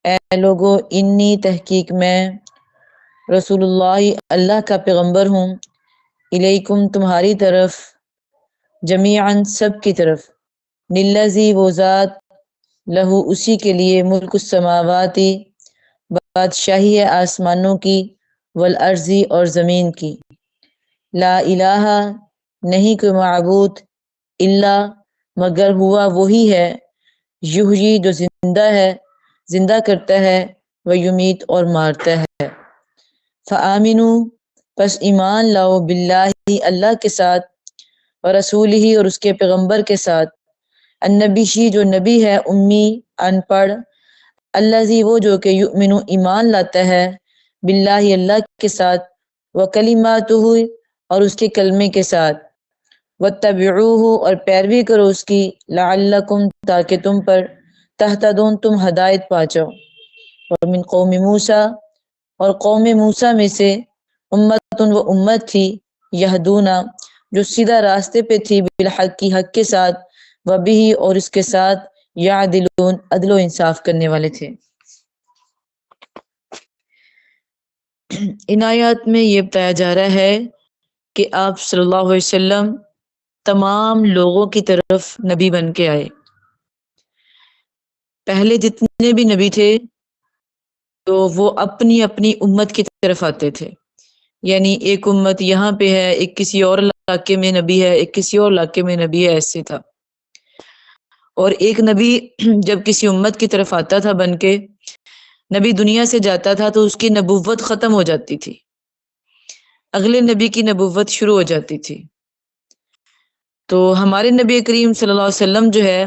اے لوگو انی تحقیق میں رسول اللہ اللہ کا پیغمبر ہوں، الیکم تمہاری طرف، جمیعاً سب کی طرف، للذی وہ ذات، لہو اسی کے لیے، ملک السماواتی بادشاہی ہے آسمانوں کی، والارضی اور زمین کی، لا الہ نہیں کوئی معبود، الا مگر ہوا وہی ہے، یحیی جو زندہ ہے، زندہ کرتا ہے، ویمیت اور مارتا ہے۔ فآمنوا پس ایمان لاؤ، باللہ اللہ کے ساتھ، ورسولہ اور اس کے پیغمبر کے ساتھ، النبی جو نبی ہے امی ان پڑھ، الذی وہ جو کہ یؤمن ایمان لاتا ہے، باللہ اللہ کے ساتھ، وکلماتہ اور اس کے کلمے کے ساتھ، واتبعوہ اور پیروی کرو اس کی، لعلکم تاکہ تم پر، تہتدون تم ہدایت پا جاؤ۔ ومن قوم موسیٰ اور قوم موسیٰ میں سے، امتن وہ امت تھی، یہدونا جو سیدھا راستے پہ تھی، بالحق کی حق کے ساتھ، وبہ اور اس کے ساتھ، یعدلون عدل و انصاف کرنے والے تھے۔ ان آیات میں یہ بتایا جا رہا ہے کہ آپ صلی اللہ علیہ وسلم تمام لوگوں کی طرف نبی بن کے آئے۔ پہلے جتنے بھی نبی تھے تو وہ اپنی اپنی امت کی طرف آتے تھے، یعنی ایک امت یہاں پہ ہے، ایک کسی اور علاقے میں نبی ہے، ایک کسی اور علاقے میں نبی ہے، ایسے تھا۔ اور ایک نبی جب کسی امت کی طرف آتا تھا بن کے، نبی دنیا سے جاتا تھا تو اس کی نبوت ختم ہو جاتی تھی، اگلے نبی کی نبوت شروع ہو جاتی تھی۔ تو ہمارے نبی کریم صلی اللہ علیہ وسلم جو ہے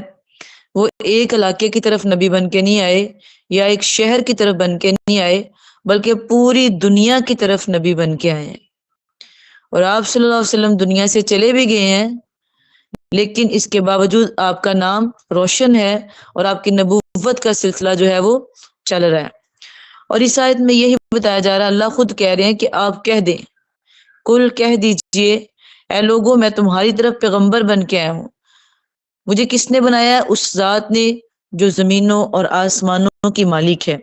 وہ ایک علاقے کی طرف نبی بن کے نہیں آئے یا ایک شہر کی طرف بن کے نہیں آئے، بلکہ پوری دنیا کی طرف نبی بن کے آئے ہیں۔ اور آپ صلی اللہ علیہ وسلم دنیا سے چلے بھی گئے ہیں، لیکن اس کے باوجود آپ کا نام روشن ہے اور آپ کی نبوت کا سلسلہ جو ہے وہ چل رہا ہے۔ اور اس آیت میں یہی بتایا جا رہا ہے، اللہ خود کہہ رہے ہیں کہ آپ کہہ دیں، کل کہہ دیجئے، اے لوگوں میں تمہاری طرف پیغمبر بن کے آیا ہوں۔ مجھے کس نے بنایا ہے؟ اس ذات نے جو زمینوں اور آسمانوں کی مالک ہے۔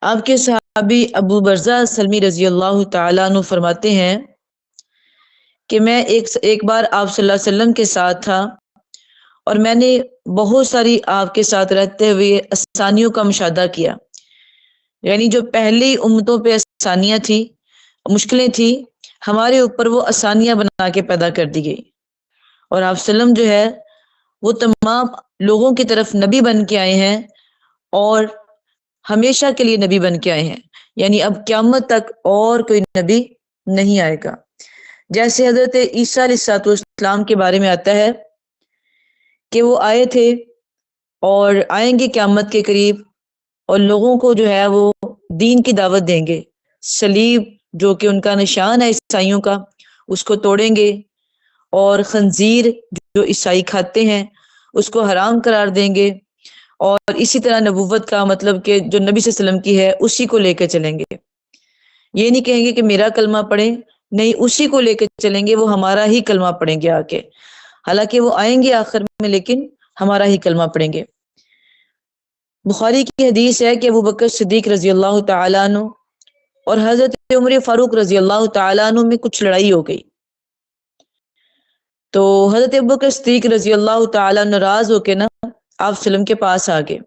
آپ کے صحابی ابو برزہ سلمی رضی اللہ تعالیٰ عنہ فرماتے ہیں کہ میں ایک بار آپ صلی اللہ علیہ وسلم کے ساتھ تھا اور میں نے بہت ساری آپ کے ساتھ رہتے ہوئے آسانیوں کا مشاہدہ کیا، یعنی جو پہلی امتوں پہ آسانیاں تھیں، مشکلیں تھیں، ہمارے اوپر وہ آسانیاں بنا کے پیدا کر دی گئی۔ اور آپ وسلم جو ہے وہ تمام لوگوں کی طرف نبی بن کے آئے ہیں اور ہمیشہ کے لیے نبی بن کے آئے ہیں، یعنی اب قیامت تک اور کوئی نبی نہیں آئے گا۔ جیسے حضرت عیسیٰ علیہ السلام کے بارے میں آتا ہے کہ وہ آئے تھے اور آئیں گے قیامت کے قریب، اور لوگوں کو جو ہے وہ دین کی دعوت دیں گے، صلیب جو کہ ان کا نشان ہے عیسائیوں کا، اس کو توڑیں گے، اور خنزیر جو عیسائی کھاتے ہیں اس کو حرام قرار دیں گے، اور اسی طرح نبوت کا مطلب کہ جو نبی صلی اللہ علیہ وسلم کی ہے اسی کو لے کے چلیں گے۔ یہ نہیں کہیں گے کہ میرا کلمہ پڑھیں، نہیں، اسی کو لے کے چلیں گے، وہ ہمارا ہی کلمہ پڑھیں گے آ کے، حالانکہ وہ آئیں گے آخر میں لیکن ہمارا ہی کلمہ پڑھیں گے۔ بخاری کی حدیث ہے کہ ابو بکر صدیق رضی اللہ تعالیٰ عنہ اور حضرت عمر فاروق رضی اللہ تعالیٰ عنہ میں کچھ لڑائی ہو گئی، تو حضرت ابو بکر صدیق رضی اللہ تعالیٰ ناراض ہو کے نا آپ وسلم کے پاس آ گئے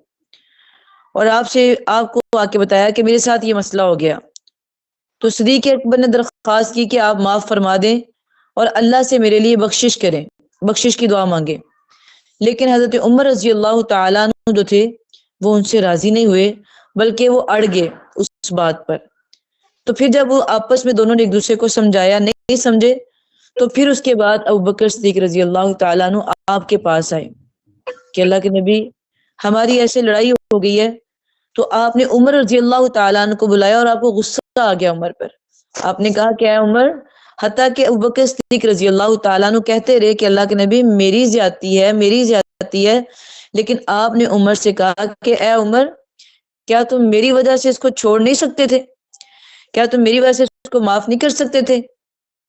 اور آپ کو آ کے بتایا کہ میرے ساتھ یہ مسئلہ ہو گیا۔ تو صدیق اکبر نے درخواست کی کہ آپ معاف فرما دیں اور اللہ سے میرے لیے بخشش کریں، بخشش کی دعا مانگیں، لیکن حضرت عمر رضی اللہ تعالیٰ عنہ جو تھے وہ ان سے راضی نہیں ہوئے، بلکہ وہ اڑ گئے اس بات پر۔ تو پھر جب وہ آپس میں دونوں نے ایک دوسرے کو سمجھایا، نہیں سمجھے، تو پھر اس کے بعد ابو بکر صدیق رضی اللہ تعالیٰ عنہ آپ کے پاس آئے کہ اللہ کے نبی، ہماری ایسے لڑائی ہو گئی ہے۔ تو آپ نے عمر رضی اللہ تعالیٰ عنہ کو بلایا اور آپ کو غصہ آ گیا عمر پر۔ آپ نے کہا کہ اے عمر، حتیٰ کہ ابو بکر صدیق رضی اللہ تعالیٰ عنہ کہتے رہے کہ اللہ کے نبی میری زیادتی ہے، لیکن آپ نے عمر سے کہا کہ اے عمر، کیا تم میری وجہ سے اس کو چھوڑ نہیں سکتے تھے؟ کیا تم میری وجہ سے اس کو معاف نہیں کر سکتے تھے؟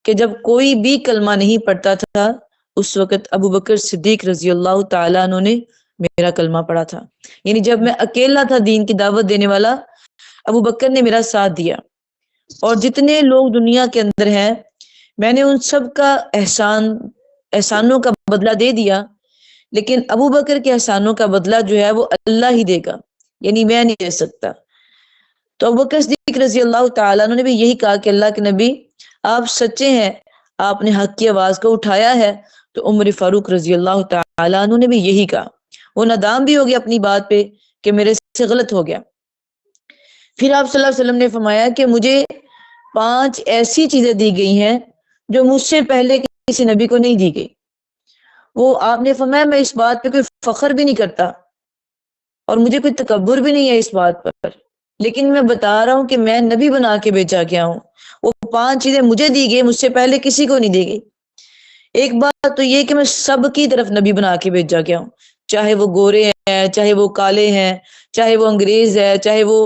کہ جب کوئی بھی کلمہ نہیں پڑھتا تھا اس وقت ابو بکر صدیق رضی اللہ تعالیٰ عنہ نے میرا کلمہ پڑا تھا. یعنی جب میں اکیلا تھا دین کی دعوت دینے والا، ابو بکر نے میرا ساتھ دیا. اور جتنے لوگ دنیا کے اندر ہیں میں نے ان سب کا احسانوں کا بدلہ دے دیا، لیکن ابو بکر کے احسانوں کا بدلہ جو ہے وہ اللہ ہی دے گا، یعنی میں نہیں دے سکتا. تو ابو بکر صدیق رضی اللہ تعالیٰ عنہ نے بھی یہی کہا کہ اللہ کے نبی آپ سچے ہیں، آپ نے حق کی آواز کو اٹھایا ہے. تو عمر فاروق رضی اللہ تعالیٰ عنہ نے بھی یہی کہا. وہ نادام بھی ہو گیا اپنی بات پہ کہ میرے سے غلط ہو گیا. پھر آپ صلی اللہ علیہ وسلم نے فرمایا کہ مجھے 5 ایسی چیزیں دی گئی ہیں جو مجھ سے پہلے کسی نبی کو نہیں دی گئی. وہ آپ نے فرمایا میں اس بات پہ کوئی فخر بھی نہیں کرتا اور مجھے کوئی تکبر بھی نہیں ہے اس بات پر، لیکن میں بتا رہا ہوں کہ میں نبی بنا کے بھیجا گیا ہوں. وہ 5 چیزیں مجھے دی گئی، مجھ سے پہلے کسی کو نہیں دی گئی. ایک بات تو یہ کہ میں سب کی طرف نبی بنا کے بھیجا گیا ہوں، چاہے وہ گورے ہیں، چاہے وہ کالے ہیں، چاہے وہ انگریز ہے، چاہے وہ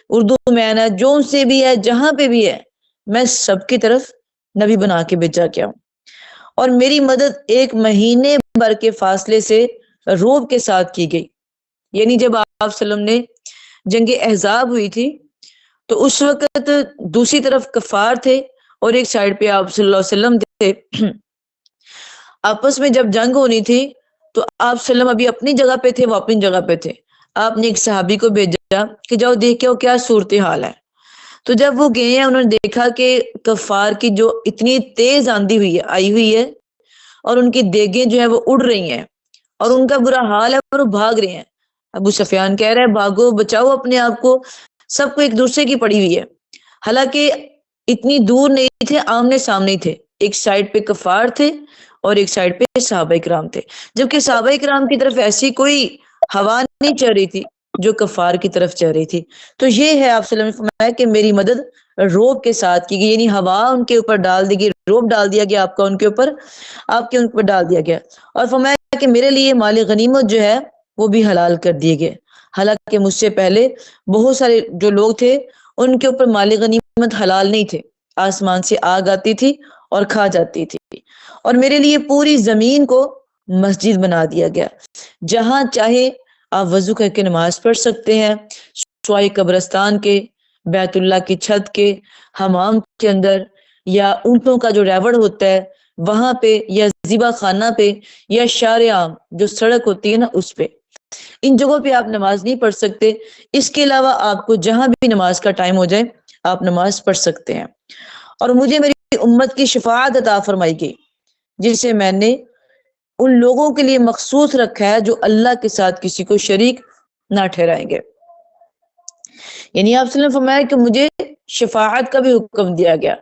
اردو مین ہے، جو سے بھی ہے، جہاں پہ بھی ہے، میں سب کی طرف نبی بنا کے بھیجا گیا ہوں. اور میری مدد 1 مہینے بھر کے فاصلے سے روب کے ساتھ کی گئی. یعنی جب آپ صلی اللہ علیہ وسلم نے جنگ احزاب ہوئی تھی تو اس وقت دوسری طرف کفار تھے اور ایک سائڈ پہ آپ صلی اللہ علیہ وسلم تھے. آپس میں جب جنگ ہونی تھی تو آپ صلی اللہ علیہ وسلم ابھی اپنی جگہ پہ تھے، وہ اپنی جگہ پہ تھے. آپ نے ایک صحابی کو بھیجا کہ جاؤ دیکھ کے کیا صورتحال ہے. تو جب وہ گئے ہیں انہوں نے دیکھا کہ کفار کی جو اتنی تیز آندھی آئی ہوئی ہے اور ان کی دیگیں جو ہے وہ اڑ رہی ہیں اور ان کا برا حال ہے اور وہ بھاگ رہے ہیں. ابو سفیان کہہ رہے ہیں بھاگو، بچاؤ اپنے آپ کو. سب کو ایک دوسرے کی پڑی ہوئی ہے، حالانکہ اتنی دور نہیں تھے، آمنے سامنے ہی تھے. ایک سائڈ پہ کفار تھے اور ایک سائڈ پہ صحابہ کرام تھے، جبکہ صحابہ کرام کی طرف ایسی کوئی ہوا نہیں چل رہی تھی جو کفار کی طرف چل رہی تھی. تو یہ ہے آپ صلی اللہ علیہ وسلم نے فرمایا کہ میری مدد روب کے ساتھ کی گئی، یعنی ہوا ان کے اوپر ڈال دی گئی، روب ڈال دیا گیا آپ کا ان کے اوپر، آپ کے ان پر ڈال دیا گیا. اور فرمایا کہ میرے لیے مال غنیمت جو ہے وہ بھی حلال کر دیے گئے. حالانکہ مجھ سے پہلے بہت سارے جو لوگ تھے ان کے اوپر مال غنیمت حلال نہیں تھے، آسمان سے آگ آتی تھی اور کھا جاتی تھی. اور میرے لیے پوری زمین کو مسجد بنا دیا گیا، جہاں چاہے آپ وضو کر کے نماز پڑھ سکتے ہیں، سوائے قبرستان کے، بیت اللہ کی چھت کے، حمام کے اندر، یا اونٹوں کا جو ریوڑ ہوتا ہے وہاں پہ، یا ذبح خانہ پہ، یا شارع عام جو سڑک ہوتی ہے نا اس پہ. ان جگہوں پہ آپ نماز نہیں پڑھ سکتے. اس کے علاوہ آپ کو جہاں بھی نماز کا ٹائم ہو جائے آپ نماز پڑھ سکتے ہیں. اور مجھے میری امت کی شفاعت عطا فرمائی گئی، جسے میں نے ان لوگوں کے لیے مخصوص رکھا ہے جو اللہ کے ساتھ کسی کو شریک نہ ٹھہرائیں گے. یعنی آپ صلی اللہ علیہ وسلم نے فرمایا کہ مجھے شفاعت کا بھی حکم دیا گیا،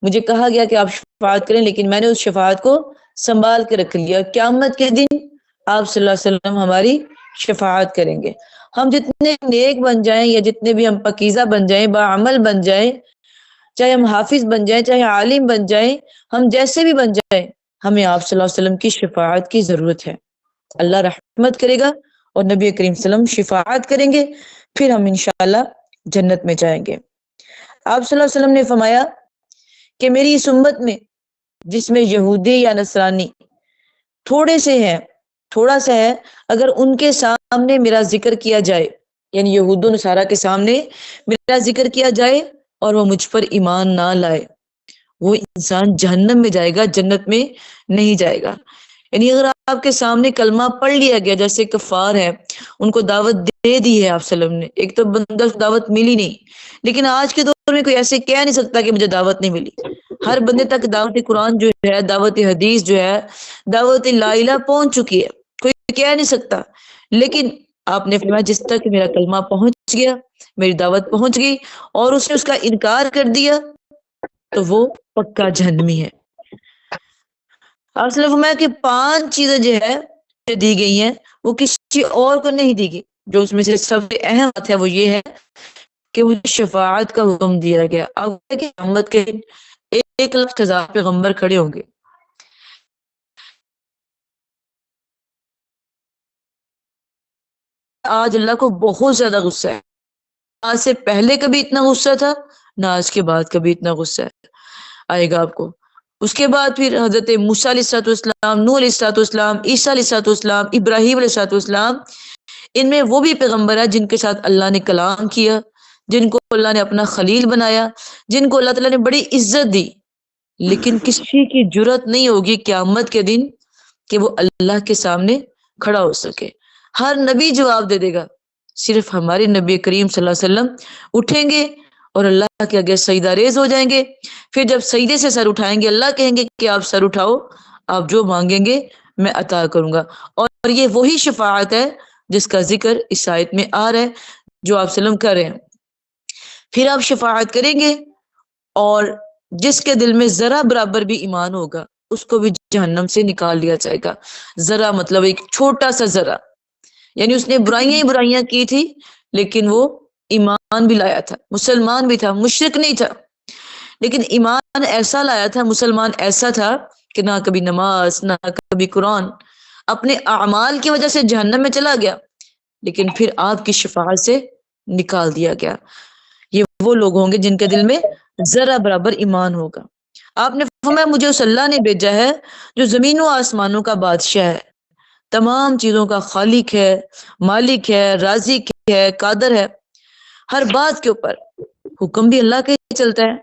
مجھے کہا گیا کہ آپ شفاعت کریں، لیکن میں نے اس شفاعت کو سنبھال کے رکھ لیا. قیامت کے دن آپ صلی اللہ علیہ وسلم ہماری شفاعت کریں گے. ہم جتنے نیک بن جائیں یا جتنے بھی ہم پاکیزہ بن جائیں، باعمل بن جائیں، چاہے ہم حافظ بن جائیں، چاہے عالم بن جائیں، ہم جیسے بھی بن جائیں، ہمیں آپ صلی اللہ علیہ وسلم کی شفاعت کی ضرورت ہے. اللہ رحمت کرے گا اور نبی کریم صلی اللہ علیہ وسلم شفاعت کریں گے، پھر ہم انشاءاللہ جنت میں جائیں گے. آپ صلی اللہ علیہ وسلم نے فرمایا کہ میری اس امت میں جس میں یہودی یا نصرانی تھوڑے سے ہیں، تھوڑا سا ہے، اگر ان کے سامنے میرا ذکر کیا جائے، یعنی یہود و نصارہ کے سامنے میرا ذکر کیا جائے اور وہ مجھ پر ایمان نہ لائے، وہ انسان جہنم میں جائے گا، جنت میں نہیں جائے گا. یعنی اگر آپ کے سامنے کلمہ پڑھ لیا گیا، جیسے کفار ہے ان کو دعوت دے دی ہے آپ صلی اللہ علیہ وسلم نے، ایک تو بندہ دعوت ملی نہیں، لیکن آج کے دور میں کوئی ایسے کہہ نہیں سکتا کہ مجھے دعوت نہیں ملی. ہر بندے تک دعوت قرآن جو ہے، دعوت حدیث جو ہے، دعوت لا الہ پہنچ چکی ہے، کوئی کہہ نہیں سکتا. لیکن آپ نے فرمایا جس تک میرا کلمہ پہنچ گیا، میری دعوت پہنچ گئی اور اس نے اس کا انکار کر دیا تو وہ پکا جہنمی ہے. آپ صلی اللہ علیہ وسلم فرمایا کہ 5 چیزیں جو ہے دی گئی ہیں وہ کسی اور کو نہیں دی گئی. جو اس میں سے سب سے اہم بات ہے وہ یہ ہے کہ مجھے شفاعت کا حکم دیا گیا. اب کہ قیامت کے 1,00,000 پیغمبر کھڑے ہوں گے. آج اللہ کو بہت زیادہ غصہ ہے، آج سے پہلے کبھی اتنا غصہ تھا نہ آج کے بعد کبھی اتنا غصہ آئے گا آپ کو. اس کے بعد پھر حضرت موسیٰ علیہ السلام، نوح علیہ السلام، عیسیٰ علیہ السلام، ابراہیم علیہ السلام، ان میں وہ بھی پیغمبر ہے جن کے ساتھ اللہ نے کلام کیا، جن کو اللہ نے اپنا خلیل بنایا، جن کو اللہ تعالیٰ نے بڑی عزت دی، لیکن کسی کی جرت نہیں ہوگی قیامت کے دن کہ وہ اللہ کے سامنے کھڑا ہو سکے۔ ہر نبی جواب دے دے گا، صرف ہمارے نبی کریم صلی اللہ علیہ وسلم اٹھیں گے اور اللہ کے آگے سجدہ ریز ہو جائیں گے۔ پھر جب سجدے سے سر اٹھائیں گے، اللہ کہیں گے کہ آپ سر اٹھاؤ، آپ جو مانگیں گے میں عطا کروں گا۔ اور یہ وہی شفاعت ہے جس کا ذکر اس آیت میں آ رہا ہے جو آپ وسلم کر رہے ہیں۔ پھر آپ شفاعت کریں گے اور جس کے دل میں ذرا برابر بھی ایمان ہوگا اس کو بھی جہنم سے نکال دیا جائے گا۔ ذرا مطلب ایک چھوٹا سا ذرا، یعنی اس نے برائیاں ہی برائیاں کی تھی لیکن وہ ایمان بھی لایا تھا، مسلمان بھی تھا، مشرک نہیں تھا، لیکن ایمان ایسا لایا تھا، مسلمان ایسا تھا کہ نہ کبھی نماز نہ کبھی قرآن، اپنے اعمال کی وجہ سے جہنم میں چلا گیا لیکن پھر آپ کی شفاعت سے نکال دیا گیا۔ یہ وہ لوگ ہوں گے جن کے دل میں ذرا برابر ایمان ہوگا۔ آپ نے فرمایا مجھے اس اللہ نے بھیجا ہے جو زمین و آسمانوں کا بادشاہ ہے، تمام چیزوں کا خالق ہے، مالک ہے، رازق ہے، قادر ہے، ہر بات کے اوپر حکم بھی اللہ کا ہی چلتا ہے۔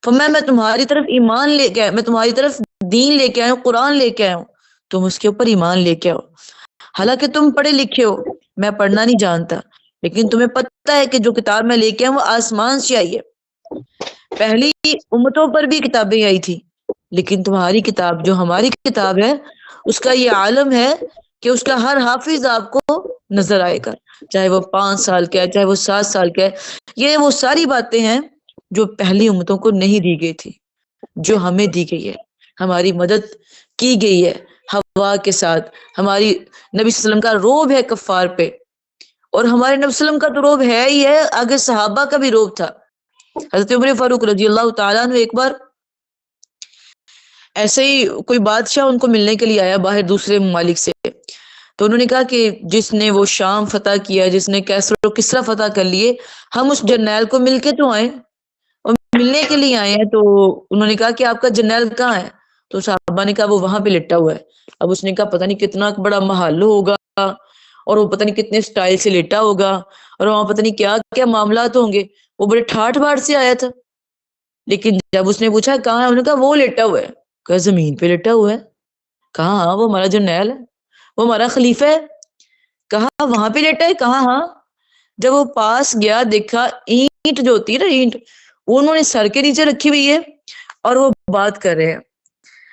فرمایا میں تمہاری طرف ایمان لے کے آیا، میں تمہاری طرف دین لے کے آیا ہوں، قرآن لے کے آیا ہوں، تم اس کے اوپر ایمان لے کے آؤ۔ حالانکہ تم پڑھے لکھے ہو، میں پڑھنا نہیں جانتا، لیکن تمہیں پتہ ہے کہ جو کتاب میں لے کے آیا ہوں وہ آسمان سے آئی ہے۔ پہلی امتوں پر بھی کتابیں آئی تھی، لیکن تمہاری کتاب جو ہماری کتاب ہے اس کا یہ عالم ہے کہ اس کا ہر حافظ آپ کو نظر آئے گا، چاہے وہ 5 سال کا ہے، چاہے وہ 7 سال کا ہے۔ یہ وہ ساری باتیں ہیں جو پہلی امتوں کو نہیں دی گئی تھی، جو ہمیں دی گئی ہے۔ ہماری مدد کی گئی ہے ہوا کے ساتھ، ہماری نبی صلی اللہ علیہ وسلم کا روب ہے کفار پہ، اور ہمارے نبی صلی اللہ علیہ وسلم کا تو روب ہے ہی ہے، آگے صحابہ کا بھی روب تھا۔ حضرت عمر فاروق رضی اللہ تعالیٰ عنہ ایک بار ایسے ہی کوئی بادشاہ ان کو ملنے کے لیے آیا باہر دوسرے ممالک سے، تو انہوں نے کہا کہ جس نے وہ شام فتح کیا، جس نے کیسر و کسرا فتح کر لیے، ہم اس جرنیل کو مل کے تو آئے اور ملنے کے لیے آئے ہیں۔ تو انہوں نے کہا کہ آپ کا جرنیل کہاں ہے؟ تو صحابہ نے کہا وہ وہاں پہ لٹا ہوا ہے۔ اب اس نے کہا پتہ نہیں کتنا بڑا محل ہوگا اور وہ پتہ نہیں کتنے سٹائل سے لیٹا ہوگا اور وہاں پتہ نہیں کیا کیا معاملات ہوں گے، وہ بڑے ٹھاٹ باٹ سے آیا تھا۔ لیکن جب اس نے پوچھا کہاں ہے، انہوں نے کہا وہ لیٹا ہوا ہے۔ کہا زمین پہ لیٹا ہوا ہے؟ کہا ہاں وہ ہمارا جرنیل ہے، وہ ہمارا خلیفہ ہے۔ کہا وہاں پہ لیٹا ہے؟ کہا ہاں۔ جب وہ پاس گیا دیکھا اینٹ جو ہوتی ہے نا، اینٹ وہ انہوں نے سر کے نیچے رکھی ہوئی ہے اور وہ بات کر رہے ہیں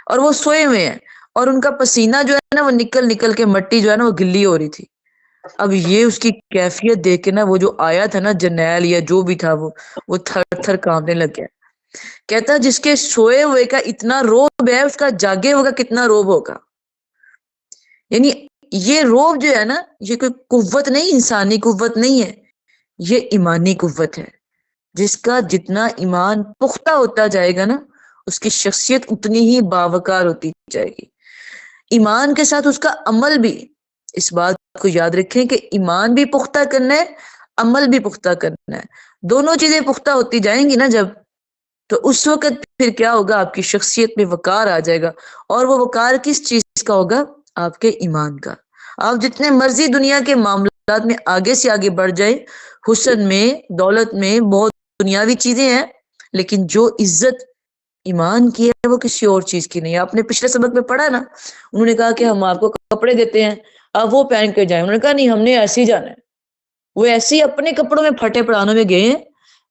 اور وہ سوئے ہوئے ہیں اور ان کا پسینہ جو ہے نا وہ نکل نکل کے مٹی جو ہے نا وہ گلی ہو رہی تھی۔ اب یہ اس کی کیفیت دیکھ کے نا وہ جو آیا تھا نا جرنیل یا جو بھی تھا وہ تھر تھر کانپنے لگ گیا۔ کہتا جس کے سوئے ہوئے کا اتنا روب ہے اس کا جاگے ہوگا کتنا روب ہوگا۔ یعنی یہ روب جو ہے نا یہ کوئی قوت نہیں، انسانی قوت نہیں ہے، یہ ایمانی قوت ہے۔ جس کا جتنا ایمان پختہ ہوتا جائے گا نا اس کی شخصیت اتنی ہی باوقار ہوتی جائے گی۔ ایمان کے ساتھ اس کا عمل بھی، اس بات کو یاد رکھیں کہ ایمان بھی پختہ کرنا ہے، عمل بھی پختہ کرنا ہے، دونوں چیزیں پختہ ہوتی جائیں گی نا جب، تو اس وقت پھر کیا ہوگا، آپ کی شخصیت میں وقار آ جائے گا۔ اور وہ وقار کس چیز کا ہوگا؟ آپ کے ایمان کا۔ آپ جتنے مرضی دنیا کے معاملات میں آگے سے آگے بڑھ جائیں، حسن میں، دولت میں، بہت دنیاوی چیزیں ہیں، لیکن جو عزت ایمان کی ہے وہ کسی اور چیز کی نہیں ہے۔ آپ نے پچھلے سبق میں پڑھا نا، انہوں نے کہا کہ ہم آپ کو کپڑے دیتے ہیں آپ وہ پہن کے جائیں، انہوں نے کہا نہیں ہم نے ایسے ہی جانا ہے۔ وہ ایسے ہی اپنے کپڑوں میں پھٹے پڑانوں میں گئے ہیں،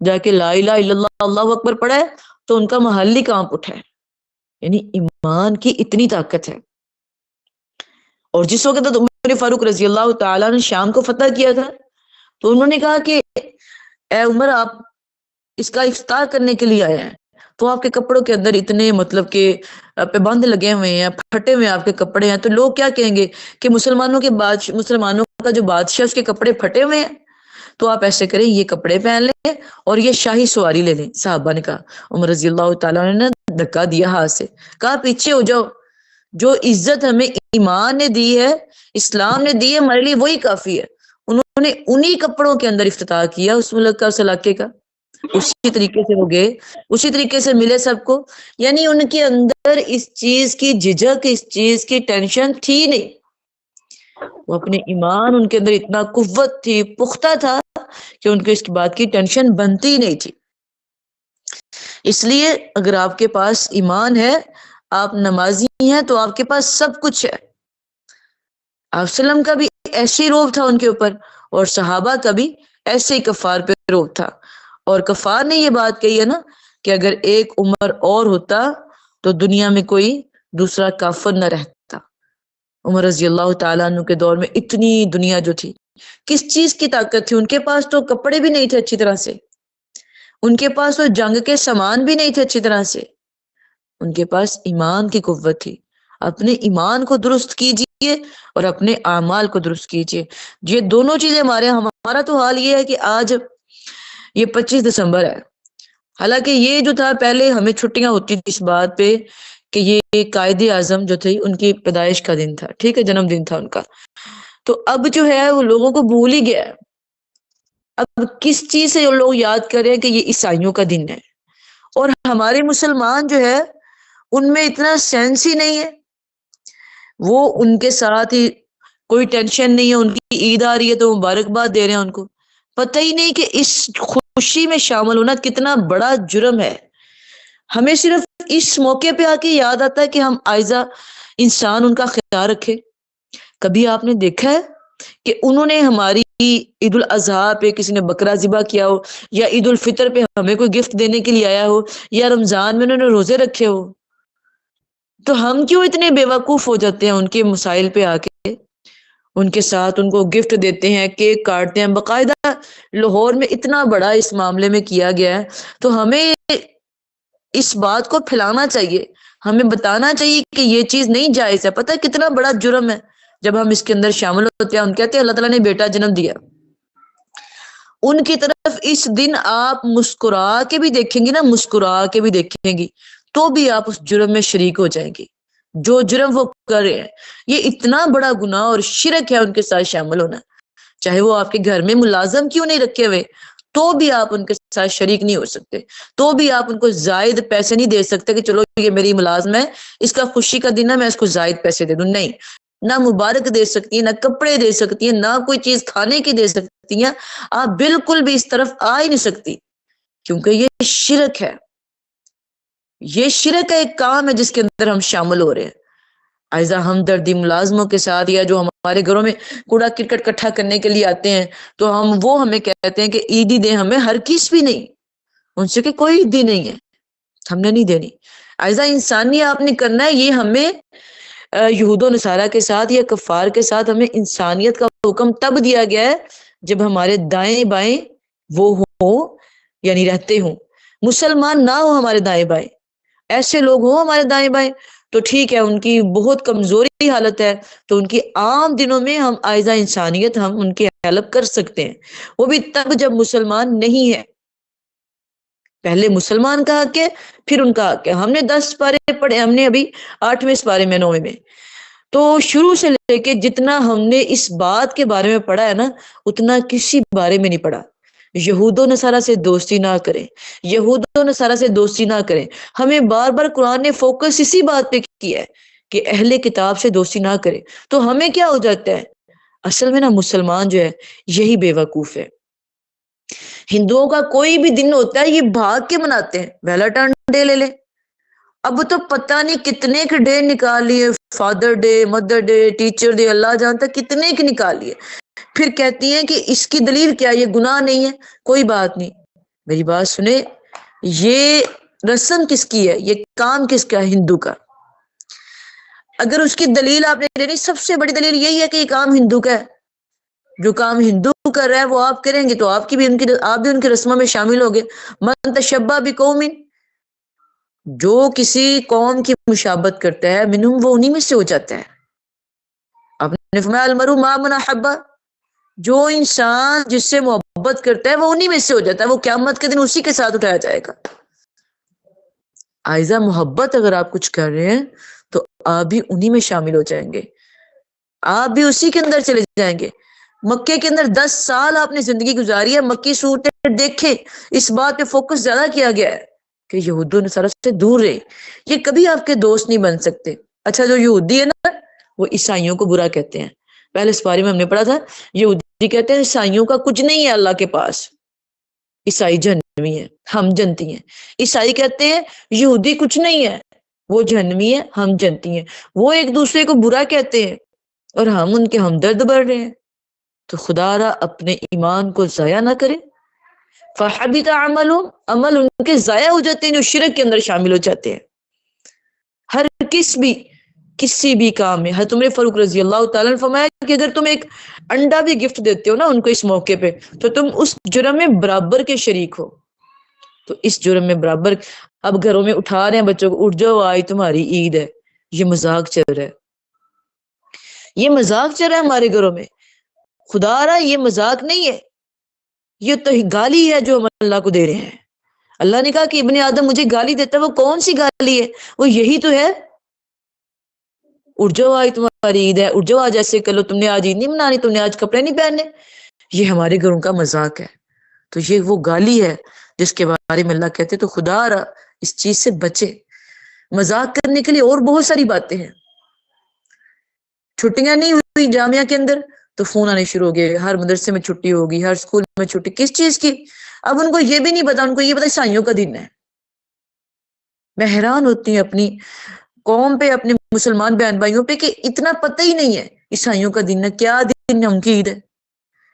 جا کے لا الہ الا اللہ اللہ اکبر پڑھا ہے تو ان کا محل ہی کانپ اٹھا ہے۔ یعنی ایمان کی اتنی طاقت ہے۔ اور جس وقت عمر فاروق رضی اللہ تعالیٰ نے شام کو فتح کیا تھا تو انہوں نے کہا کہ اے عمر آپ اس کا افتتاح کرنے کے لیے آئے ہیں، تو آپ کے کپڑوں کے اندر اتنے مطلب کہ پابند لگے ہوئے ہیں، پھٹے ہوئے آپ کے کپڑے ہیں، تو لوگ کیا کہیں گے کہ مسلمانوں کا جو بادشاہ اس کے کپڑے پھٹے ہوئے ہیں، تو آپ ایسے کریں یہ کپڑے پہن لیں اور یہ شاہی سواری لے لیں۔ صحابہ نے کہا، عمر رضی اللہ تعالیٰ نے دھکا دیا ہاتھ سے، کہا پیچھے ہو جاؤ، جو عزت ہمیں ایمان نے دی ہے، اسلام نے دی ہے، ہمارے لیے وہی کافی ہے۔ انہوں نے انہی کپڑوں کے اندر افتتاح کیا اس ملک کا، اس علاقے کا۔ اسی طریقے سے ہو گئے، اسی طریقے سے ملے سب کو. یعنی ان کے اندر اس چیز کی جھجک، اس چیز کی ٹینشن تھی نہیں. وہ اپنے ایمان، ان کے اندر اتنا قوت تھی، پختہ تھا کہ ان کو اس بات کی ٹینشن بنتی ہی نہیں تھی. اس لیے اگر آپ کے پاس ایمان ہے، آپ نمازی ہیں، تو آپ کے پاس سب کچھ ہے. آپ وسلم کا بھی ایسے ہی روب تھا ان کے اوپر، اور صحابہ کا بھی ایسے ہی کفار پہ روب تھا. اور کفار نے یہ بات کہی ہے نا کہ اگر ایک عمر اور ہوتا تو دنیا میں کوئی دوسرا کافر نہ رہتا. عمر رضی اللہ تعالیٰ عنہ کے دور میں اتنی دنیا جو تھی، کس چیز کی طاقت تھی؟ ان کے پاس تو کپڑے بھی نہیں تھے اچھی طرح سے، ان کے پاس تو جنگ کے سامان بھی نہیں تھے اچھی طرح سے. ان کے پاس ایمان کی قوت تھی. اپنے ایمان کو درست کیجئے اور اپنے اعمال کو درست کیجئے. یہ دونوں چیزیں ہمارا تو حال یہ ہے کہ آج یہ 25 دسمبر ہے. حالانکہ یہ جو تھا پہلے ہمیں چھٹیاں ہوتی تھی اس بات پہ کہ یہ قائد اعظم جو تھی ان کی پیدائش کا دن تھا، ٹھیک ہے، جنم دن تھا ان کا. تو اب جو ہے وہ لوگوں کو بھول ہی گیا ہے. اب کس چیز سے لوگ یاد کریں کہ یہ عیسائیوں کا دن ہے. اور ہمارے مسلمان جو ہے ان میں اتنا سینس ہی نہیں ہے. وہ ان کے ساتھ ہی کوئی ٹینشن نہیں ہے. ان کی عید آ رہی ہے تو مبارکباد دے رہے ہیں ان کو. پتہ ہی نہیں کہ اس خوشی میں شامل ہونا کتنا بڑا جرم ہے. ہمیں صرف اس موقع پہ آ کے یاد آتا ہے کہ ہم آئزہ انسان ان کا خیال رکھے. کبھی آپ نے دیکھا ہے کہ انہوں نے ہماری عید الاضحیٰ پہ کسی نے بکرا ذبح کیا ہو، یا عید الفطر پہ ہمیں کوئی گفٹ دینے کے لیے آیا ہو، یا رمضان میں انہوں نے روزے رکھے ہو؟ تو ہم کیوں اتنے بے وقوف ہو جاتے ہیں ان کے مسائل پہ آ کے؟ ان کے ساتھ ان کو گفٹ دیتے ہیں، کیک کاٹتے ہیں. باقاعدہ لاہور میں اتنا بڑا اس معاملے میں کیا گیا ہے. تو ہمیں اس بات کو پھیلانا چاہیے، ہمیں بتانا چاہیے کہ یہ چیز نہیں جائز ہے. پتہ ہے کتنا بڑا جرم ہے جب ہم اس کے اندر شامل ہوتے ہیں. ہم کہتے ہیں اللہ تعالیٰ نے بیٹا جنم دیا. ان کی طرف اس دن آپ مسکرا کے بھی دیکھیں گی نا، مسکرا کے بھی دیکھیں گی تو بھی آپ اس جرم میں شریک ہو جائیں گی جو جرم وہ کر رہے ہیں. یہ اتنا بڑا گناہ اور شرک ہے ان کے ساتھ شامل ہونا. چاہے وہ آپ کے گھر میں ملازم کیوں نہیں رکھے ہوئے، تو بھی آپ ان کے ساتھ شریک نہیں ہو سکتے. تو بھی آپ ان کو زائد پیسے نہیں دے سکتے کہ چلو یہ میری ملازم ہے، اس کا خوشی کا دن ہے، میں اس کو زائد پیسے دے دوں. نہیں، نہ مبارک دے سکتی ہیں، نہ کپڑے دے سکتی ہیں، نہ کوئی چیز کھانے کی دے سکتی ہیں. آپ بالکل بھی اس طرف آ ہی نہیں سکتی، کیونکہ یہ شرک ہے. یہ شرک کا ایک کام ہے جس کے اندر ہم شامل ہو رہے ہیں. ایسا ہمدردی ملازموں کے ساتھ، یا جو ہمارے گھروں میں کوڑا کرکٹ اکٹھا کرنے کے لیے آتے ہیں تو وہ ہمیں کہتے ہیں کہ عیدی دیں ہمیں. ہر کس بھی نہیں، ان سے کہ کوئی عیدی نہیں ہے، ہم نے نہیں دینی. ایسا انسانی آپ نے کرنا ہے. یہ ہمیں یہود و نصارہ کے ساتھ یا کفار کے ساتھ ہمیں انسانیت کا حکم تب دیا گیا ہے جب ہمارے دائیں بائیں وہ ہوں، یعنی رہتے ہوں. مسلمان نہ ہو ہمارے دائیں بائیں، ایسے لوگ ہوں ہمارے دائیں بائیں تو ٹھیک ہے، ان کی بہت کمزوری حالت ہے تو ان کی عام دنوں میں ہم آئزہ انسانیت ہم ان کی ہیلپ کر سکتے ہیں. وہ بھی تب جب مسلمان نہیں ہے. پہلے مسلمان کا حق ہے، پھر ان کا حق ہے. ہم نے 10 پارے پڑھے، ہم نے ابھی 8ویں پارے میں 9ویں میں، تو شروع سے لے کے جتنا ہم نے اس بات کے بارے میں پڑھا ہے نا، اتنا کسی بارے میں نہیں پڑھا. یہود و نصارہ سے دوستی نہ کریں، یہود و نصارہ سے دوستی نہ کریں. ہمیں بار بار قرآن نے فوکس اسی بات پہ کیا ہے کہ اہل کتاب سے دوستی نہ کریں. تو ہمیں کیا ہو جاتا ہے؟ اصل میں نا مسلمان جو ہے یہی بے وقوف ہے. ہندوؤں کا کوئی بھی دن ہوتا ہے یہ بھاگ کے مناتے ہیں. ویلنٹائن ڈے لے لیں، اب تو پتہ نہیں کتنے کے ڈے نکال لیے، father day, mother day, teacher day, اللہ جانتا کتنے کے نکال لیے. پھر کہتی ہیں کہ اس کی دلیل کیا، یہ گناہ نہیں ہے. کوئی بات نہیں، میری بات سنیں، یہ رسم کس کی ہے، یہ کام کس کا ہے؟ ہندو کا. اگر اس کی دلیل آپ نے لینی، سب سے بڑی دلیل یہی ہے کہ یہ کام ہندو کا ہے. جو کام ہندو کر رہا ہے وہ آپ کریں گے تو آپ بھی ان کی رسموں میں شامل ہوگے. من تشبہ بقوم، جو کسی قوم کی مشابہت کرتا ہے، منہم، وہ انہی میں سے ہو جاتا ہے. آپ نے فرمایا المرء مع من احب، جو انسان جس سے محبت کرتا ہے وہ انہی میں سے ہو جاتا ہے. وہ قیامت کے دن اسی کے ساتھ اٹھایا جائے گا. آئزہ محبت اگر آپ کچھ کر رہے ہیں تو آپ بھی انہی میں شامل ہو جائیں گے، آپ بھی اسی کے اندر چلے جائیں گے. مکے کے اندر 10 سال آپ نے زندگی گزاری ہے، مکی صورتیں دیکھیں، اس بات پہ فوکس زیادہ کیا گیا ہے کہ یہود و نصارہ سے دور رہے، یہ کبھی آپ کے دوست نہیں بن سکتے۔ اچھا جو یہودی ہے نا وہ عیسائیوں کو برا کہتے ہیں، پہلے اس بارے میں ہم نے پڑھا تھا، یہودی کہتے ہیں عیسائیوں کا کچھ نہیں ہے اللہ کے پاس، عیسائی جہنمی ہے ہم جنتی ہیں۔ عیسائی کہتے ہیں یہودی کچھ نہیں ہے، وہ جہنمی ہے ہم جنتی ہیں۔ وہ ایک دوسرے کو برا کہتے ہیں اور ہم ان کے ہمدرد بڑھ رہے ہیں۔ تو خدا را اپنے ایمان کو ضائع نہ کرے، فحبط عملهم، عمل ان کے ضائع ہو جاتے ہیں جو شرک کے اندر شامل ہو جاتے ہیں۔ ہر کسی بھی کام میں، حضرت عمر فاروق رضی اللہ تعالیٰ نے فرمایا کہ اگر تم ایک انڈا بھی گفٹ دیتے ہو نا ان کو اس موقع پہ، تو تم اس جرم میں برابر کے شریک ہو۔ تو اس جرم میں برابر، اب گھروں میں اٹھا رہے ہیں بچوں کو، اٹھ جاؤ آج تمہاری عید ہے، یہ مذاق چل رہا ہے، یہ مذاق چل رہا ہے ہمارے گھروں میں۔ خدا رہا یہ مذاق نہیں ہے، یہ تو گالی ہے جو ہم اللہ کو دے رہے ہیں۔ اللہ نے کہا کہ ابن آدم مجھے گالی دیتا ہے، وہ کون سی گالی ہے؟ وہ یہی تو ہے، اٹھ جاؤ آج تمہاری عید ہے، اٹھ جاؤ آج ایسے کر لو، تم نے آج عید نہیں منانی، تم نے آج کپڑے نہیں پہننے۔ یہ ہمارے گھروں کا مذاق ہے، تو یہ وہ گالی ہے جس کے بارے میں اللہ کہتے تو خدا را اس چیز سے بچے۔ مذاق کرنے کے لیے اور بہت ساری باتیں ہیں۔ چھٹیاں نہیں ہوئی جامعہ کے اندر تو فون آنے شروع ہو گئے، ہر مدرسے میں چھٹی ہوگی، ہر اسکول میں چھٹی، کس چیز کی؟ اب ان کو یہ بھی نہیں پتا، ان کو یہ پتا عیسائیوں کا دن ہے۔ میں حیران ہوتی ہوں اپنی قوم پہ، اپنے مسلمان بہن بھائیوں پہ کہ اتنا پتہ ہی نہیں ہے عیسائیوں کا دن ہے، کیا دن ہے ان کی عید ہے،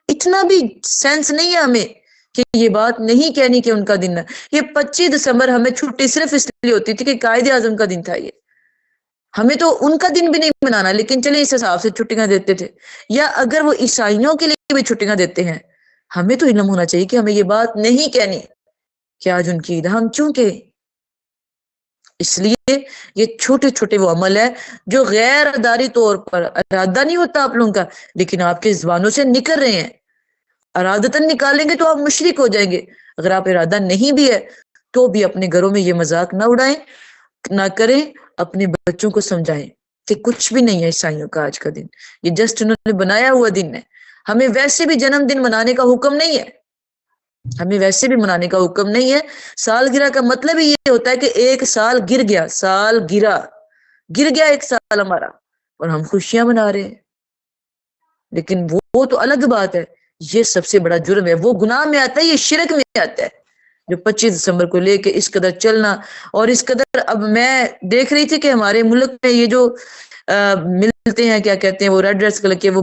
اتنا بھی سینس نہیں ہے ہمیں کہ یہ بات نہیں کہنی کہ ان کا دن ہے۔ یہ 25 دسمبر ہمیں چھٹی صرف اس لیے ہوتی تھی کہ قائد اعظم کا دن تھا، یہ ہمیں تو ان کا دن بھی نہیں منانا، لیکن چلے اس حساب سے چھٹیاں دیتے تھے۔ یا اگر وہ عیسائیوں کے لیے بھی چھٹیاں دیتے ہیں، ہمیں تو علم ہونا چاہیے کہ ہمیں یہ بات نہیں کہنی کہ آج ان کی عید ہے، ہم چونکہ اس لیے یہ چھوٹے چھوٹے وہ عمل ہے جو غیر اداری طور پر ارادہ نہیں ہوتا آپ لوگوں کا، لیکن آپ کے زبانوں سے نکل رہے ہیں۔ ارادتاً نکالیں گے تو آپ مشرک ہو جائیں گے، اگر آپ ارادہ نہیں بھی ہے تو بھی اپنے گھروں میں یہ مذاق نہ اڑائیں، نہ کریں، اپنے بچوں کو سمجھائیں کہ کچھ بھی نہیں ہے عیسائیوں کا آج کا دن، یہ جسٹ انہوں نے بنایا ہوا دن ہے۔ ہمیں ویسے بھی جنم دن منانے کا حکم نہیں ہے، ہمیں ویسے بھی منانے کا حکم نہیں ہے۔ سالگرہ کا مطلب ہی یہ ہوتا ہے کہ ایک سال گر گیا، سال گر گیا ایک سال ہمارا، اور ہم خوشیاں منا رہے ہیں۔ لیکن وہ تو الگ بات ہے، یہ سب سے بڑا جرم ہے، وہ گناہ میں آتا ہے، یہ شرک میں آتا ہے جو 25 دسمبر کو لے کے اس قدر چلنا، اور اس قدر اب میں دیکھ رہی تھی کہ ہمارے ملک میں یہ جو ملتے ہیں، کیا کہتے ہیں وہ ریڈ ڈریس کلر کے، وہ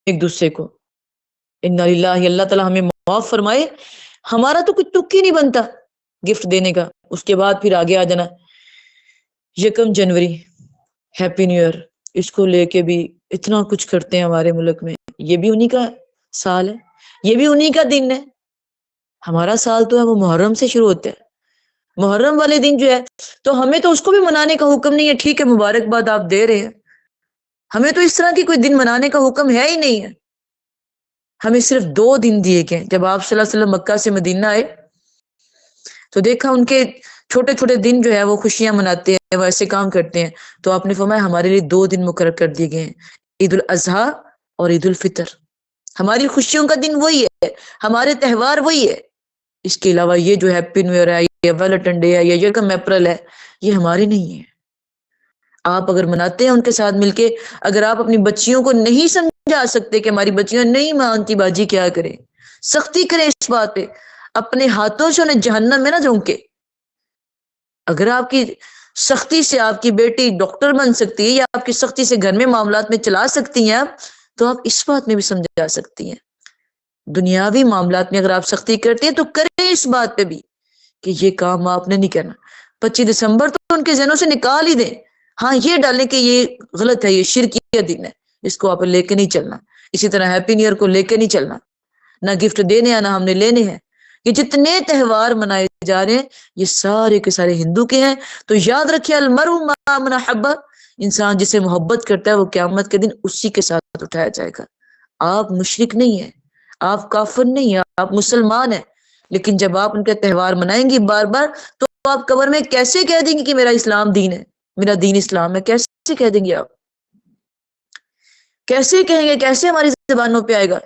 ایک دوسرے کو، انا للہ، اللہ تعالیٰ ہمیں معاف فرمائے، ہمارا تو کچھ تک ہی نہیں بنتا گفٹ دینے کا۔ اس کے بعد پھر آگے آ جانا 1 جنوری، ہیپی نیو ایئر، اس کو لے کے بھی اتنا کچھ کرتے ہیں ہمارے ملک میں، یہ بھی انہی کا سال ہے، یہ بھی انہی کا دن ہے۔ ہمارا سال تو ہے وہ محرم سے شروع ہوتا ہے، محرم والے دن جو ہے تو ہمیں تو اس کو بھی منانے کا حکم نہیں ہے، ٹھیک ہے مبارکباد آپ دے رہے ہیں، ہمیں تو اس طرح کی کوئی دن منانے کا حکم ہے ہی نہیں ہے۔ ہمیں صرف 2 دن دیے گئے، جب آپ صلی اللہ علیہ وسلم مکہ سے مدینہ آئے تو دیکھا ان کے چھوٹے چھوٹے دن جو ہے وہ خوشیاں مناتے ہیں، وہ ایسے کام کرتے ہیں، تو آپ نے فرمایا ہمارے لیے 2 دن مقرر کر دیے گئے ہیں، عید الاضحیٰ اور عید الفطر۔ ہماری خوشیوں کا دن وہی ہے، ہمارے تہوار وہی ہے، اس کے علاوہ یہ جو ہیپی نیو ایئر ہے، یہ ویلنٹائن ڈے ہے، یہ 1 اپریل ہے، یہ ہمارے نہیں ہے۔ آپ اگر مناتے ہیں ان کے ساتھ مل کے، اگر آپ اپنی بچیوں کو نہیں سمجھا سکتے کہ ہماری بچیاں نہیں مانتی باجی کیا کریں، سختی کریں اس بات پہ، اپنے ہاتھوں سے انہیں جہنم میں نہ جھونکے۔ اگر آپ کی سختی سے آپ کی بیٹی ڈاکٹر بن سکتی ہے، یا آپ کی سختی سے گھر میں معاملات میں چلا سکتی ہیں آپ، تو آپ اس بات میں بھی سمجھا سکتی ہیں۔ دنیاوی معاملات میں اگر آپ سختی کرتے ہیں تو کریں اس بات پہ بھی کہ یہ کام آپ نے نہیں کرنا۔ 25 دسمبر تو ان کے ذہنوں سے نکال ہی دیں، ہاں یہ ڈالیں کہ یہ غلط ہے، یہ شرکیہ دن ہے، اس کو آپ لے کے نہیں چلنا۔ اسی طرح ہیپی نیو ایئر کو لے کے نہیں چلنا، نہ گفٹ دینے ہیں نہ ہم نے لینے ہیں۔ یہ جتنے تہوار منائے جا رہے ہیں یہ سارے کے سارے ہندو کے ہیں، تو یاد رکھیں المرء مع من احب، انسان جسے محبت کرتا ہے وہ قیامت کے دن اسی کے ساتھ اٹھایا جائے گا۔ آپ مشرک نہیں ہیں، آپ کافر نہیں ہیں، آپ مسلمان ہیں، لیکن جب آپ ان کے تہوار منائیں گی بار بار تو آپ قبر میں کیسے کہہ دیں گے کہ میرا اسلام دین ہے؟ میرا دین اسلام ہے، کیسے کہہ دیں گے آپ؟ کیسے کہیں گے؟ کیسے ہماری زبانوں پہ آئے گا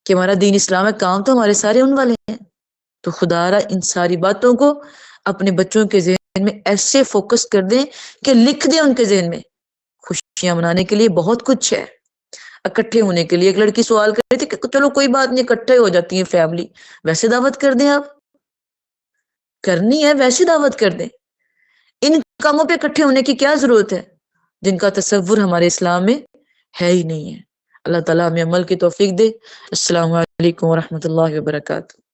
کہ ہمارا دین اسلام ہے؟ کام تو ہمارے سارے ان والے ہیں۔ تو خدا را ان ساری باتوں کو اپنے بچوں کے ذہن میں ایسے فوکس کر دیں کہ لکھ دیں ان کے ذہن میں۔ خوشیاں منانے کے لیے بہت کچھ ہے، اکٹھے ہونے کے لیے۔ ایک لڑکی سوال کر رہی تھی کہ چلو کوئی بات نہیں، اکٹھے ہو جاتی ہیں فیملی، ویسے دعوت کر دیں، آپ کرنی ہے ویسے دعوت کر دیں۔ ان کاموں پہ اکٹھے ہونے کی کیا ضرورت ہے جن کا تصور ہمارے اسلام میں ہے ہی نہیں ہے۔ اللہ تعالیٰ ہمیں عمل کی توفیق دے۔ السلام علیکم ورحمۃ اللہ وبرکاتہ۔